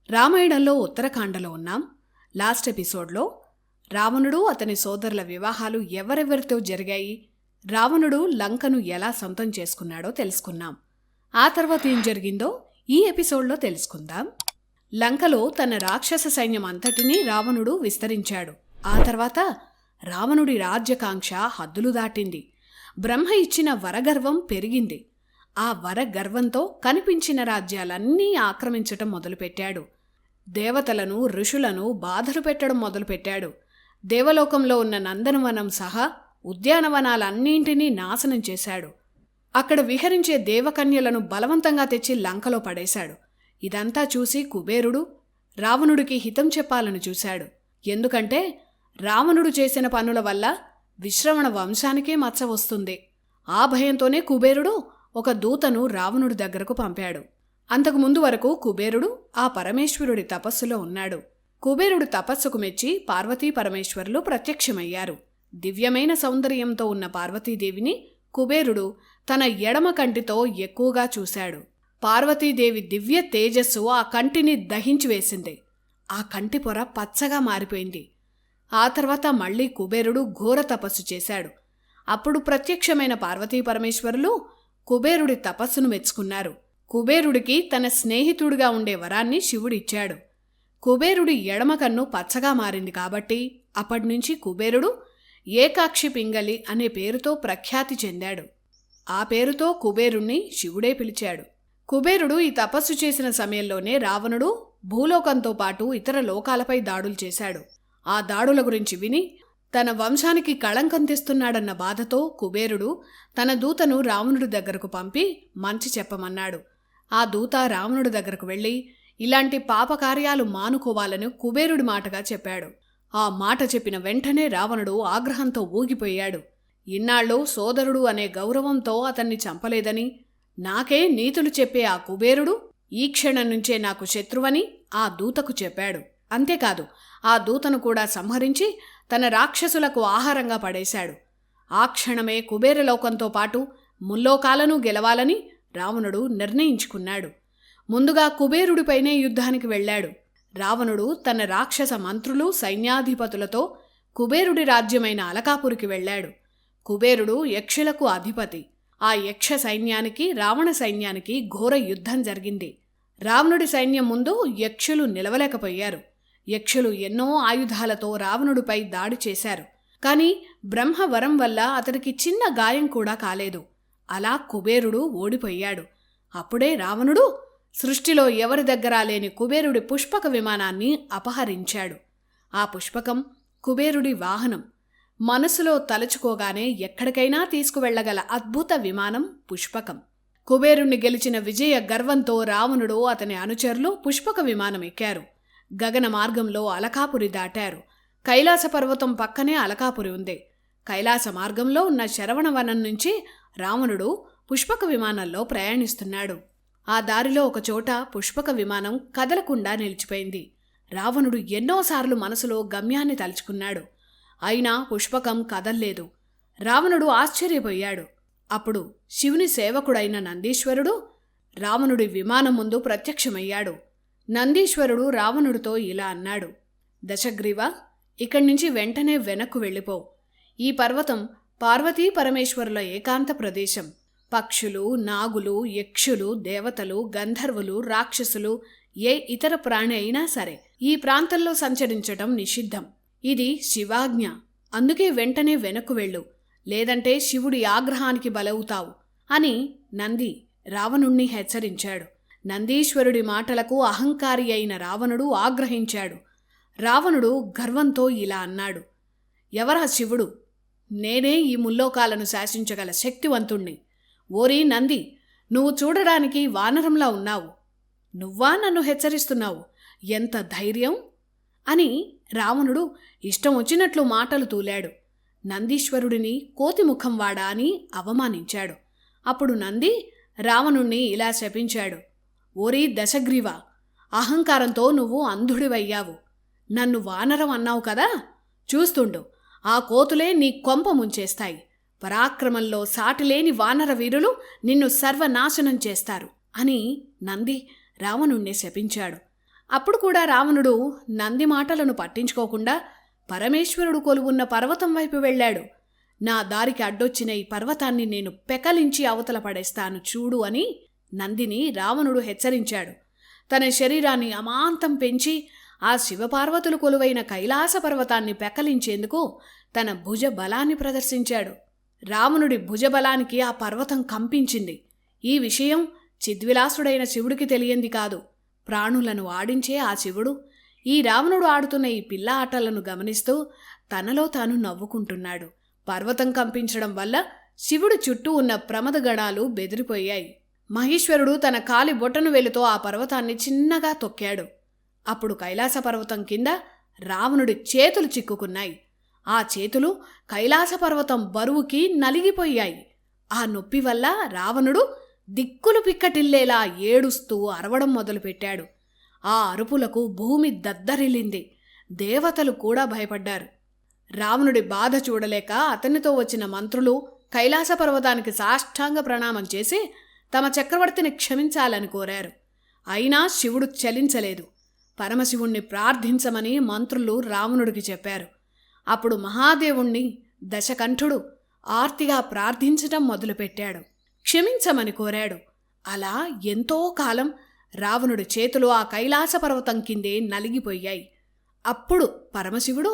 రామాయణంలో ఉత్తరకాండలో ఉన్నాం. లాస్ట్ ఎపిసోడ్లో రావణుడు అతని సోదరుల వివాహాలు ఎవరెవరితో జరిగాయి, రావణుడు లంకను ఎలా సొంతం చేసుకున్నాడో తెలుసుకున్నాం. ఆ తర్వాత ఏం జరిగిందో ఈ ఎపిసోడ్లో తెలుసుకుందాం. లంకలో తన రాక్షస సైన్యం అంతటినీ రావణుడు విస్తరించాడు. ఆ తర్వాత రావణుడి రాజ్యకాంక్ష హద్దులు దాటింది. బ్రహ్మ ఇచ్చిన వరగర్వం పెరిగింది. ఆ వరగర్వంతో కనిపించిన రాజ్యాలన్నీ ఆక్రమించటం మొదలుపెట్టాడు. దేవతలను, ఋషులను బాధలు పెట్టడం మొదలుపెట్టాడు. దేవలోకంలో ఉన్న నందనవనం సహా ఉద్యానవనాలన్నింటినీ నాశనం చేశాడు. అక్కడ విహరించే దేవకన్యలను బలవంతంగా తెచ్చి లంకలో పడేశాడు. ఇదంతా చూసి కుబేరుడు రావణుడికి హితం చెప్పాలని చూశాడు. ఎందుకంటే రావణుడు చేసిన పనుల వల్ల విశ్రవణ వంశానికే మచ్చ వస్తుంది. ఆ భయంతోనే కుబేరుడు ఒక దూతను రావణుడి దగ్గరకు పంపాడు. అంతకుముందు వరకు కుబేరుడు ఆ పరమేశ్వరుడి తపస్సులో ఉన్నాడు. కుబేరుడు తపస్సుకు మెచ్చి పార్వతీ పరమేశ్వరులు ప్రత్యక్షమయ్యారు. దివ్యమైన సౌందర్యంతో ఉన్న పార్వతీదేవిని కుబేరుడు తన ఎడమ కంటితో ఎక్కువగా చూశాడు. పార్వతీదేవి దివ్య తేజస్సు ఆ కంటిని దహించివేసింది. ఆ కంటి పొర పచ్చగా మారిపోయింది. ఆ తర్వాత మళ్లీ కుబేరుడు ఘోర తపస్సు చేశాడు. అప్పుడు ప్రత్యక్షమైన పార్వతీ పరమేశ్వరులు కుబేరుడి తపస్సును మెచ్చుకున్నారు. కుబేరుడికి తన స్నేహితుడిగా ఉండే వరాన్ని శివుడిచ్చాడు. కుబేరుడి ఎడమ కన్ను పచ్చగా మారింది కాబట్టి అప్పటినుంచి కుబేరుడు ఏకాక్షి పింగళి అనే పేరుతో ప్రఖ్యాతి చెందాడు. ఆ పేరుతో కుబేరుణ్ణి శివుడే పిలిచాడు. కుబేరుడు ఈ తపస్సు చేసిన సమయంలోనే రావణుడు భూలోకంతో పాటు ఇతర లోకాలపై దాడులు చేశాడు. ఆ దాడుల గురించి విని తన వంశానికి కళంకం తెస్తున్నాడన్న బాధతో కుబేరుడు తన దూతను రావణుడి దగ్గరకు పంపి మంచి చెప్పమన్నాడు. ఆ దూత రావణుడి దగ్గరకు వెళ్ళి ఇలాంటి పాపకార్యాలు మానుకోవాలని కుబేరుడి మాటగా చెప్పాడు. ఆ మాట చెప్పిన వెంటనే రావణుడు ఆగ్రహంతో ఊగిపోయాడు. ఇన్నాళ్ళు సోదరుడు అనే గౌరవంతో అతన్ని చంపలేదని, నాకే నీతులు చెప్పే ఆ కుబేరుడు ఈ క్షణం నుంచే నాకు శత్రువని ఆ దూతకు చెప్పాడు. అంతేకాదు ఆ దూతను కూడా సంహరించి తన రాక్షసులకు ఆహారంగా పడేశాడు. ఆ క్షణమే కుబేరలోకంతో పాటు ముల్లోకాలను గెలవాలని రావణుడు నిర్ణయించుకున్నాడు. ముందుగా కుబేరుడిపైనే యుద్ధానికి వెళ్ళాడు. రావణుడు తన రాక్షస మంత్రులు, సైన్యాధిపతులతో కుబేరుడి రాజ్యమైన అలకాపురికి వెళ్ళాడు. కుబేరుడు యక్షులకు అధిపతి. ఆ యక్ష సైన్యానికి, రావణ సైన్యానికి ఘోర యుద్ధం జరిగింది. రావణుడి సైన్యం ముందు యక్షులు నిలవలేకపోయారు. యక్షులు ఎన్నో ఆయుధాలతో రావణుడిపై దాడి చేశారు. కాని బ్రహ్మవరం వల్ల అతడికి చిన్న గాయం కూడా కాలేదు. అలా కుబేరుడు ఓడిపోయాడు. అప్పుడే రావణుడు సృష్టిలో ఎవరి దగ్గరా లేని కుబేరుడి పుష్పక విమానాన్ని అపహరించాడు. ఆ పుష్పకం కుబేరుడి వాహనం. మనసులో తలుచుకోగానే ఎక్కడికైనా తీసుకువెళ్లగల అద్భుత విమానం పుష్పకం. కుబేరుణ్ణి గెలిచిన విజయ గర్వంతో రావణుడు, అతని అనుచరులు పుష్పక విమానం ఎక్కారు. గగన మార్గంలో అలకాపురి దాటారు. కైలాస పర్వతం పక్కనే అలకాపురి ఉంది. కైలాస మార్గంలో ఉన్న శరవణవనం నుంచి రావణుడు పుష్పక విమానంలో ప్రయాణిస్తున్నాడు. ఆ దారిలో ఒకచోట పుష్పక విమానం కదలకుండా నిలిచిపోయింది. రావణుడు ఎన్నోసార్లు మనసులో గమ్యాన్ని తలుచుకున్నాడు. అయినా పుష్పకం కదల్లేదు. రావణుడు ఆశ్చర్యపోయాడు. అప్పుడు శివుని సేవకుడైన నందీశ్వరుడు రావణుడి విమానం ముందు ప్రత్యక్షమయ్యాడు. నందీశ్వరుడు రావణుడితో ఇలా అన్నాడు: దశగ్రీవ, ఇక్కడ్నుంచి వెంటనే వెనక్కు వెళ్ళిపో. ఈ పర్వతం పార్వతీ పరమేశ్వరుల ఏకాంత ప్రదేశం. పక్షులు, నాగులు, యక్షులు, దేవతలు, గంధర్వులు, రాక్షసులు, ఏ ఇతర ప్రాణి అయినా సరే ఈ ప్రాంతంలో సంచరించటం నిషిద్ధం. ఇది శివాజ్ఞ. అందుకే వెంటనే వెనక్కు వెళ్ళు, లేదంటే శివుడి ఆగ్రహానికి బలవుతావు అని నంది రావణుణ్ణి హెచ్చరించాడు. నందీశ్వరుడి మాటలకు అహంకారి అయిన రావణుడు ఆగ్రహించాడు. రావణుడు గర్వంతో ఇలా అన్నాడు: ఎవరా శివుడు? నేనే ఈ ముల్లోకాలను శాసించగల శక్తివంతుణ్ణి. ఓరి నంది, నువ్వు చూడడానికి వానరంలా ఉన్నావు. నువ్వా నన్ను హెచ్చరిస్తున్నావు? ఎంత ధైర్యం అని రావణుడు ఇష్టం వచ్చినట్లు మాటలు తూలాడు. నందీశ్వరుడిని కోతిముఖం వాడా అని అవమానించాడు. అప్పుడు నంది రావణుణ్ణి ఇలా శపించాడు: ఓరి దశగ్రీవ, అహంకారంతో నువ్వు అంధుడివయ్యావు. నన్ను వానరం అన్నావు కదా, చూస్తుండు, ఆ కోతులే నీ కొంప ముంచేస్తాయి. పరాక్రమంలో సాటిలేని వానర వీరులు నిన్ను సర్వనాశనం చేస్తారు అని నంది రావణుణ్ణి శపించాడు. అప్పుడు కూడా రావణుడు నంది మాటలను పట్టించుకోకుండా పరమేశ్వరుడు కొలువున్న పర్వతం వైపు వెళ్ళాడు. నా దారికి అడ్డొచ్చిన ఈ పర్వతాన్ని నేను పెకలించి అవతల పడేస్తాను చూడు అని నందిని రావణుడు హెచ్చరించాడు. తన శరీరాన్ని అమాంతం పెంచి ఆ శివపార్వతులు కొలువైన కైలాస పర్వతాన్ని పెకలించేందుకు తన భుజ బలాన్ని ప్రదర్శించాడు. రావణుడి భుజబలానికి ఆ పర్వతం కంపించింది. ఈ విషయం చిద్విలాసుడైన శివుడికి తెలియంది కాదు. ప్రాణులను ఆడించే ఆ శివుడు ఈ రావణుడు ఆడుతున్న ఈ పిల్ల ఆటలను గమనిస్తూ తనలో తాను నవ్వుకుంటున్నాడు. పర్వతం కంపించడం వల్ల శివుడి చుట్టూ ఉన్న ప్రమదగణాలు బెదిరిపోయాయి. మహేశ్వరుడు తన కాలి బొటను వేలుతో ఆ పర్వతాన్ని చిన్నగా తొక్కాడు. అప్పుడు కైలాస పర్వతం కింద రావణుడి చేతులు చిక్కుకున్నాయి. ఆ చేతులు కైలాస పర్వతం బరువుకి నలిగిపోయాయి. ఆ నొప్పి వల్ల రావణుడు దిక్కులు పిక్కటిల్లేలా ఏడుస్తూ అరవడం మొదలుపెట్టాడు. ఆ అరుపులకు భూమి దద్దరిల్లింది. దేవతలు కూడా భయపడ్డారు. రావణుడి బాధ చూడలేక అతనితో వచ్చిన మంత్రులు కైలాస పర్వతానికి సాష్టాంగ ప్రణామం చేసి తమ చక్రవర్తిని క్షమించాలని కోరారు. అయినా శివుడు చలించలేదు. పరమశివుణ్ణి ప్రార్థించమని మంత్రులు రావణుడికి చెప్పారు. అప్పుడు మహాదేవుణ్ణి దశకంఠుడు ఆర్తిగా ప్రార్థించటం మొదలుపెట్టాడు. క్షమించమని కోరాడు. అలా ఎంతో కాలం రావణుడి చేతులు ఆ కైలాస పర్వతం కిందే నలిగిపోయాయి. అప్పుడు పరమశివుడు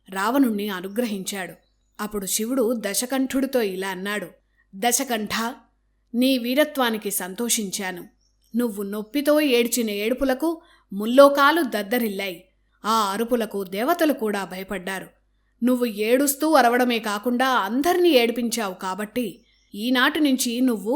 రావణుణ్ణి అనుగ్రహించాడు. అప్పుడు శివుడు దశకంఠుడితో ఇలా అన్నాడు: దశకంఠ, నీ వీరత్వానికి సంతోషించాను. నువ్వు నొప్పితో ఏడ్చిన ఏడుపులకు ముల్లోకాలు దద్దరిల్లాయి. ఆ అరుపులకు దేవతలు కూడా భయపడ్డారు. నువ్వు ఏడుస్తూ అరవడమే కాకుండా అందరినీ ఏడిపించావు కాబట్టి ఈనాటి నుంచి నువ్వు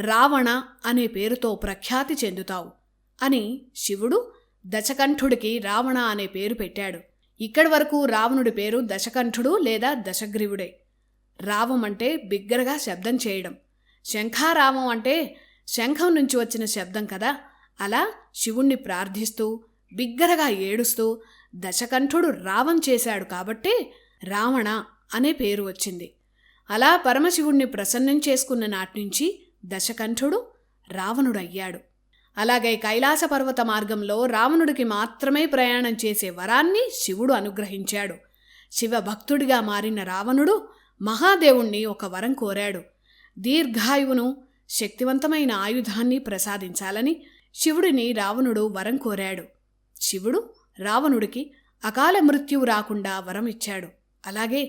రావణ అనే పేరుతో ప్రఖ్యాతి చెందుతావు అని శివుడు దశకంఠుడికి రావణ అనే పేరు పెట్టాడు. ఇక్కడి వరకు రావణుడి పేరు దశకంఠుడు లేదా దశగ్రీవుడే. రావం అంటే బిగ్గరగా శబ్దం చేయడం, శంఖారావం అంటే శంఖం నుంచి వచ్చిన శబ్దం కదా. అలా శివుణ్ణి ప్రార్థిస్తూ బిగ్గరగా ఏడుస్తూ దశకంఠుడు రావం చేశాడు కాబట్టి రావణ అనే పేరు వచ్చింది. అలా పరమశివుణ్ణి ప్రసన్నం చేసుకున్న నాటినుంచి దశకంఠుడు రావణుడయ్యాడు. అలాగే కైలాస పర్వత మార్గంలో రావణుడికి మాత్రమే ప్రయాణం చేసే వరాన్ని శివుడు అనుగ్రహించాడు. శివభక్తుడిగా మారిన రావణుడు మహాదేవుణ్ణి ఒక వరం కోరాడు. దీర్ఘాయువును, శక్తివంతమైన ఆయుధాన్ని ప్రసాదించాలని శివుడిని రావణుడు వరం కోరాడు. శివుడు రావణుడికి అకాల మృత్యువు రాకుండా వరం ఇచ్చాడు. అలాగే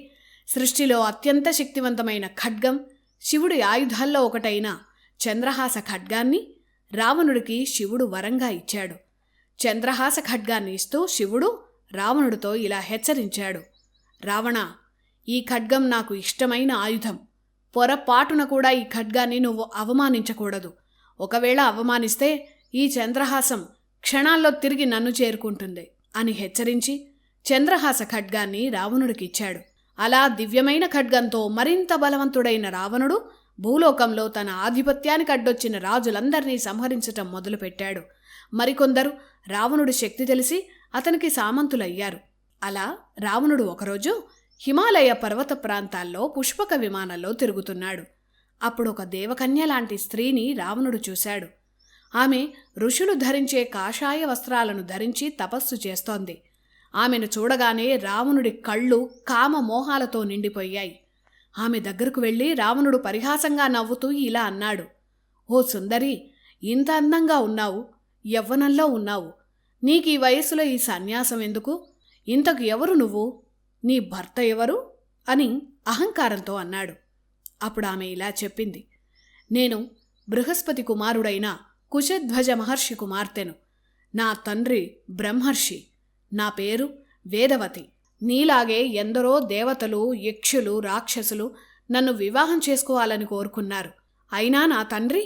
సృష్టిలో అత్యంత శక్తివంతమైన ఖడ్గం, శివుడి ఆయుధాల్లో ఒకటైన చంద్రహాస ఖడ్గాన్ని రావణుడికి శివుడు వరంగా ఇచ్చాడు. చంద్రహాస ఖడ్గాన్ని ఇస్తూ శివుడు రావణుడితో ఇలా హెచ్చరించాడు: రావణ, ఈ ఖడ్గం నాకు ఇష్టమైన ఆయుధం. పొరపాటున కూడా ఈ ఖడ్గాన్ని నువ్వు అవమానించకూడదు. ఒకవేళ అవమానిస్తే ఈ చంద్రహాసం క్షణాల్లో తిరిగి నన్ను చేరుకుంటుంది అని హెచ్చరించి చంద్రహాస ఖడ్గాన్ని రావణుడికిచ్చాడు. అలా దివ్యమైన ఖడ్గంతో మరింత బలవంతుడైన రావణుడు భూలోకంలో తన ఆధిపత్యానికి అడ్డొచ్చిన రాజులందరినీ సంహరించటం మొదలుపెట్టాడు. మరికొందరు రావణుడి శక్తి తెలిసి అతనికి సామంతులయ్యారు. అలా రావణుడు ఒకరోజు హిమాలయ పర్వత ప్రాంతాల్లో పుష్పక విమానంలో తిరుగుతున్నాడు. అప్పుడు ఒక దేవకన్య లాంటి స్త్రీని రావణుడు చూశాడు. ఆమె ఋషులు ధరించే కాషాయ వస్త్రాలను ధరించి తపస్సు చేస్తోంది. ఆమెను చూడగానే రావణుడి కళ్ళు కామ మోహాలతో నిండిపోయాయి. ఆమె దగ్గరకు వెళ్ళి రావణుడు పరిహాసంగా నవ్వుతూ ఇలా అన్నాడు: ఓ సుందరి, ఇంత అందంగా ఉన్నావు, యవ్వనంలో ఉన్నావు. నీకు ఈ వయస్సులో ఈ సన్యాసం ఎందుకు? ఇంతకు ఎవరు నువ్వు? నీ భర్త ఎవరు అని అహంకారంతో అన్నాడు. అప్పుడు ఆమె ఇలా చెప్పింది: నేను బృహస్పతి కుమారుడైన కుశధ్వజ మహర్షి కుమార్తెను. నా తండ్రి బ్రహ్మర్షి. నా పేరు వేదవతి. నీలాగే ఎందరో దేవతలు, యక్షులు, రాక్షసులు నన్ను వివాహం చేసుకోవాలని కోరుకున్నారు. అయినా నా తండ్రి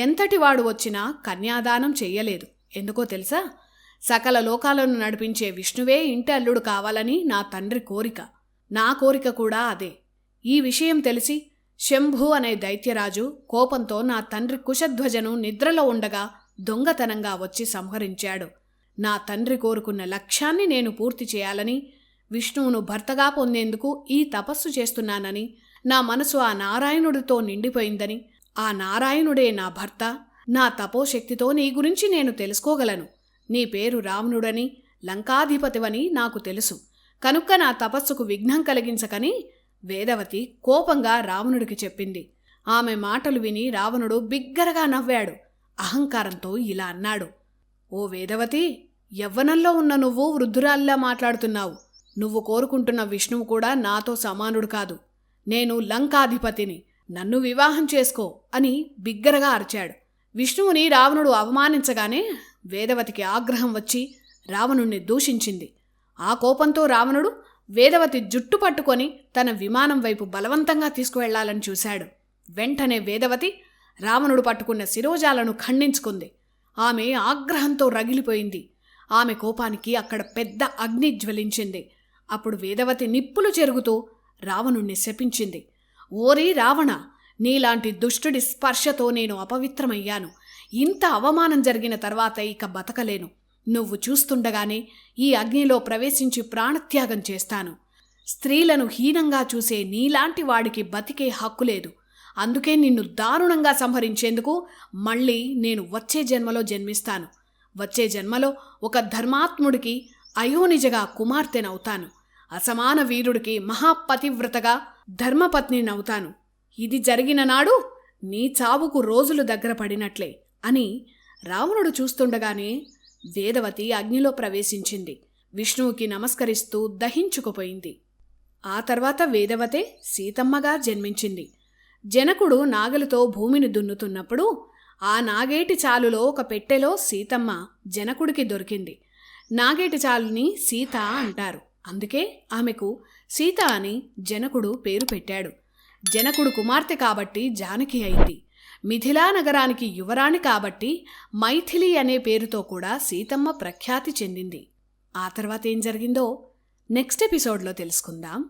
ఎంతటివాడు వచ్చినా కన్యాదానం చెయ్యలేదు. ఎందుకో తెలుసా? సకల లోకాలను నడిపించే విష్ణువే ఇంటి అల్లుడు కావాలని నా తండ్రి కోరిక. నా కోరిక కూడా అదే. ఈ విషయం తెలిసి శంభు అనే దైత్యరాజు కోపంతో నా తండ్రి కుశధ్వజను నిద్రలో ఉండగా దొంగతనంగా వచ్చి సంహరించాడు. నా తండ్రి కోరుకున్న లక్ష్యాన్ని నేను పూర్తి చేయాలని, విష్ణువును భర్తగా పొందేందుకు ఈ తపస్సు చేస్తున్నానని, నా మనసు ఆ నారాయణుడితో నిండిపోయిందని, ఆ నారాయణుడే నా భర్త, నా తపోశక్తితో నీ గురించి నేను తెలుసుకోగలను. నీ పేరు రావణుడని, లంకాధిపతివని నాకు తెలుసు. కనుక నా తపస్సుకు విఘ్నం కలిగించకని వేదవతి కోపంగా రావణుడికి చెప్పింది. ఆమె మాటలు విని రావణుడు బిగ్గరగా నవ్వాడు. అహంకారంతో ఇలా అన్నాడు: ఓ వేదవతి, యవ్వనంలో ఉన్న నువ్వు వృద్ధురాలిలా మాట్లాడుతున్నావు. నువ్వు కోరుకుంటున్న విష్ణువు కూడా నాతో సమానుడు కాదు. నేను లంకాధిపతిని, నన్ను వివాహం చేసుకో అని బిగ్గరగా అరిచాడు. విష్ణువుని రావణుడు అవమానించగానే వేదవతికి ఆగ్రహం వచ్చి రావణుణ్ణి దూషించింది. ఆ కోపంతో రావణుడు వేదవతి జుట్టు పట్టుకొని తన విమానం వైపు బలవంతంగా తీసుకువెళ్లాలని చూశాడు. వెంటనే వేదవతి రావణుడు పట్టుకున్న శిరోజాలను ఖండించుకుంది. ఆమె ఆగ్రహంతో రగిలిపోయింది. ఆమె కోపానికి అక్కడ పెద్ద అగ్ని జ్వలించింది. అప్పుడు వేదవతి నిప్పులు చెరుగుతూ రావణుణ్ణి శపించింది. ఓరీ రావణ, నీలాంటి దుష్టుడి స్పర్శతో నేను అపవిత్రమయ్యాను. ఇంత అవమానం జరిగిన తర్వాత ఇక బతకలేను. నువ్వు చూస్తుండగానే ఈ అగ్నిలో ప్రవేశించి ప్రాణత్యాగం చేస్తాను. స్త్రీలను హీనంగా చూసే నీలాంటి వాడికి బతికే హక్కు లేదు. అందుకే నిన్ను దారుణంగా సంహరించేందుకు మళ్ళీ నేను వచ్చే జన్మలో జన్మిస్తాను. వచ్చే జన్మలో ఒక ధర్మాత్ముడికి అయోనిజగా కుమార్తెనవుతాను. అసమాన వీరుడికి మహాపతివ్రతగా ధర్మపత్నినవుతాను. ఇది జరిగిన నాడు నీ చావుకు రోజులు దగ్గర పడినట్లే అని రావణుడు చూస్తుండగానే వేదవతి అగ్నిలో ప్రవేశించింది. విష్ణువుకి నమస్కరిస్తూ దహించుకుపోయింది. ఆ తర్వాత వేదవతే సీతమ్మగా జన్మించింది. జనకుడు నాగలితో భూమిని దున్నుతున్నప్పుడు ఆ నాగేటి చాలులో ఒక పెట్టెలో సీతమ్మ జనకుడికి దొరికింది. నాగేటి చాలుని సీత అంటారు. అందుకే ఆమెకు సీత అని జనకుడు పేరు పెట్టాడు. జనకుడు కుమార్తె కాబట్టి జానకి అయింది. మిథిలా నగరానికి యువరాణి కాబట్టి మైథిలి అనే పేరుతో కూడా సీతమ్మ ప్రఖ్యాతి చెందింది. ఆ తర్వాత ఏం జరిగిందో నెక్స్ట్ ఎపిసోడ్లో తెలుసుకుందాం.